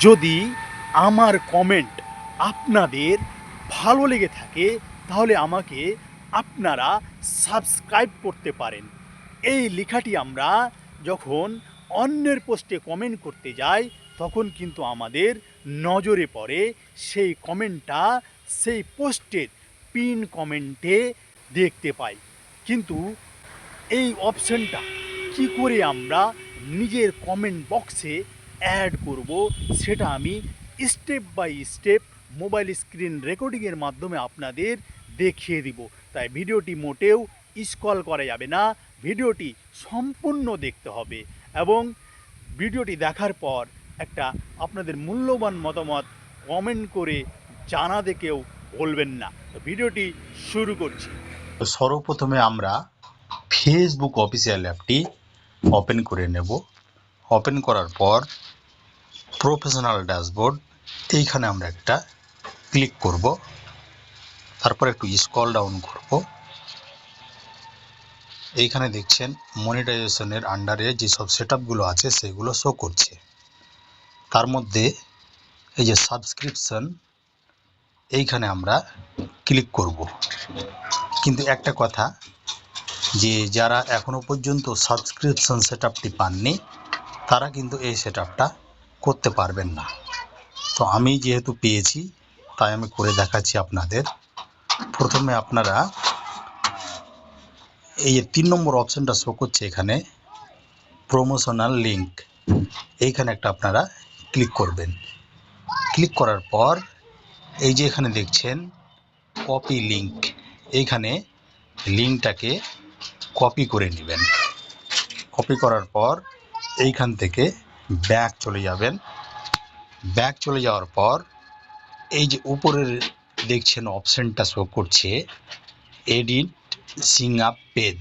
যদি আমার কমেন্ট আপনাদের ভালো লেগে থাকে তাহলে আমাকে আপনারা সাবস্ক্রাইব করতে পারেন। এই লেখাটি আমরা যখন অন্যের পোস্টে কমেন্ট করতে যাই তখন কিন্তু আমাদের নজরে পড়ে সেই কমেন্টটা সেই পোস্টের পিন কমেন্টে দেখতে পাই। কিন্তু এই অপশানটা কি করে আমরা নিজের কমেন্ট বক্সে অ্যাড করব সেটা আমি step by step mobile screen রেকর্ডিংয়ের মাধ্যমে আপনাদের দেখিয়ে দিব। তাই ভিডিওটি মোটেও স্ক্রল করা যাবে না, ভিডিওটি সম্পূর্ণ দেখতে হবে এবং ভিডিওটি দেখার পর একটা আপনাদের মূল্যবান মতামত কমেন্ট করে জানাতে কেউ বলবেন না। তো ভিডিওটি শুরু করছি। তো সর্বপ্রথমে আমরা ফেসবুক অফিসিয়াল অ্যাপটি ওপেন করে নেব। ওপেন করার পর প্রফেশনাল ড্যাশবোর্ড এইখানে আমরা একটা ক্লিক করব। তারপর একটু স্ক্রল ডাউন করব। এইখানে দেখছেন মনিটাইজেশনের আন্ডারে যেসব সেটআপগুলো আছে সেগুলো শো করছে। তার মধ্যে এই যে সাবস্ক্রিপশন এইখানে আমরা ক্লিক করব। কিন্তু একটা কথা, যে যারা এখনো পর্যন্ত সাবস্ক্রিপশন সেটআপটি পাননি তারা কিন্তু এই সেটআপটা করতে পারবেন না। তো আমি যেহেতু পেয়েছি তাই আমি করে দেখাচ্ছি আপনাদের। প্রথমে আপনারা এই যে 3 নম্বর অপশনটা শো করছে এখানে প্রমোশনাল লিঙ্ক, এইখানে একটা আপনারা ক্লিক করবেন। ক্লিক করার পর এই যে এখানে দেখছেন কপি লিঙ্ক, এইখানে লিঙ্কটাকে কপি করে নেবেন। কপি করার পর এইখান থেকে ব্যাক চলে যাবেন। ব্যাক চলে যাওয়ার পর এই যে উপরের দেখছেন অপশনটা শো করছে এডিট সিং আপ পেজ,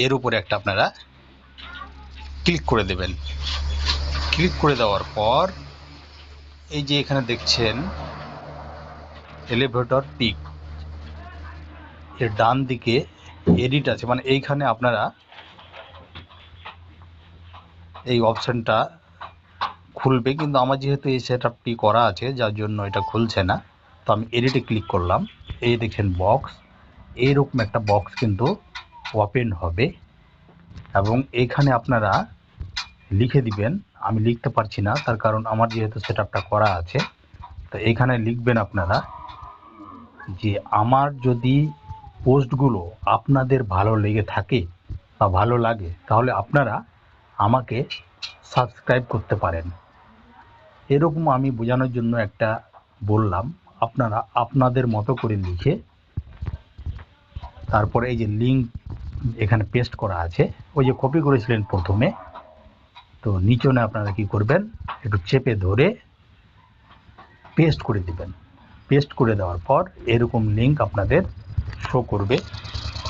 এর উপরে একটা আপনারা ক্লিক করে দেবেন। ক্লিক করে দেওয়ার পর এই যে এখানে দেখছেন এলিভেটর পিক, এর ডান দিকে এডিট আছে, মানে এইখানে আপনারা এই অপশনটা খুলবে, কিন্তু আমার যেহেতু এই সেটআপটি করা আছে যার জন্য এটা খুলছে না। তো আমি এডিটে ক্লিক করলাম। এই দেখছেন বক্স, এইরকম একটা বক্স কিন্তু ওপেন হবে এবং এইখানে আপনারা লিখে দিবেন। আমি লিখতে পারছি না তার কারণ আমার যেহেতু সেটআপটা করা আছে। তো এইখানে লিখবেন আপনারা যে আমার যদি পোস্টগুলো আপনাদের ভালো লেগে থাকে বা ভালো লাগে তাহলে আপনারা আমাকে সাবস্ক্রাইব করতে পারেন। এরকম আমি বোঝানোর জন্য একটা বললাম। আপনারা আপনাদের মতো করে লিখে তারপরে এই যে লিঙ্ক এখানে পেস্ট করা আছে, ওই যে কপি করেছিলেন প্রথমে, তো নিচনে আপনারা কি করবেন, একটু চেপে ধরে পেস্ট করে দিবেন। পেস্ট করে দেওয়ার পর এরকম লিঙ্ক আপনাদের শো করবে।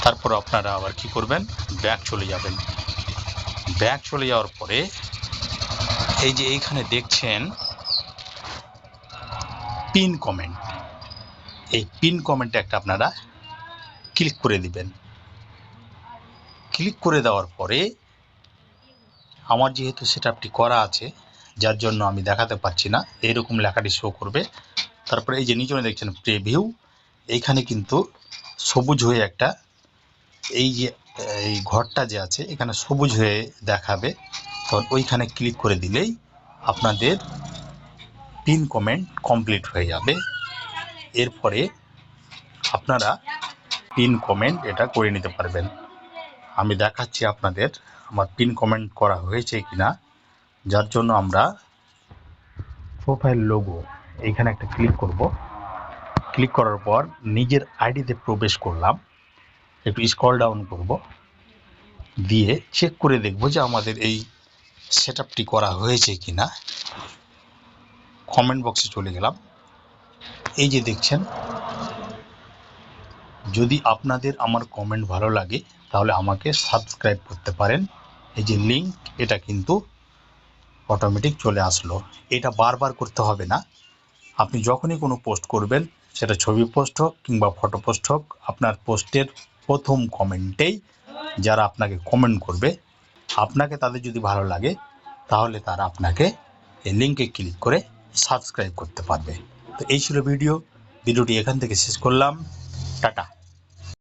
তারপর আপনারা আবার কি করবেন, ব্যাক চলে যাবেন। ব্যাক চলে যাওয়ার পরে এই যে এইখানে দেখছেন পিন কমেন্ট, এই পিন কমেন্টে একটা আপনারা ক্লিক করে দিবেন। ক্লিক করে দেওয়ার পরে আমার যেহেতু সেটআপটি করা আছে যার জন্য আমি দেখাতে পাচ্ছি না, এইরকম লেখাটি শো করবে। তারপরে এই যে নিচে দেখছেন প্রিভিউ, এইখানে কিন্তু সবুজ হয়ে একটা এই যে এই ঘরটা যে আছে এখানে সবুজ হয়ে দেখাবে। তো ওইখানে ক্লিক করে দিলেই আপনাদের পিন কমেন্ট কমপ্লিট হয়ে যাবে। এরপরে আপনারা পিন কমেন্ট এটা করে নিতে পারবেন। আমি দেখাচ্ছি আপনাদের আমার পিন কমেন্ট করা হয়েছে কিনা, যার জন্য আমরা প্রোফাইল লোগো এইখানে একটা ক্লিক করব। ক্লিক করার পর নিজের আইডিতে প্রবেশ করলাম, একটু স্ক্রল ডাউন করব, দিয়ে চেক করে দেখব যে আমাদের এই সেটআপটি করা হয়েছে কিনা। কমেন্ট বক্সে চলে গেলাম। এই যে দেখছেন, যদি আপনাদের আমার কমেন্ট ভালো লাগে তাহলে আমাকে সাবস্ক্রাইব করতে পারেন। এই যে লিঙ্ক, এটা কিন্তু অটোমেটিক চলে আসলো। এটা বারবার করতে হবে না। আপনি যখনই কোনো পোস্ট করবেন, সেটা ছবি পোস্ট হোক কিংবা ফটো পোস্ট হোক, আপনার পোস্টের প্রথম কমেন্টেই যারা আপনাকে কমেন্ট করবে, আপনাকে তাদের যদি ভালো লাগে তাহলে তারা আপনাকে এই লিঙ্কে ক্লিক করে সাবস্ক্রাইব করতে পারবে। তো এই ছিল ভিডিওটি এখান থেকে শেষ করলাম। টাটা।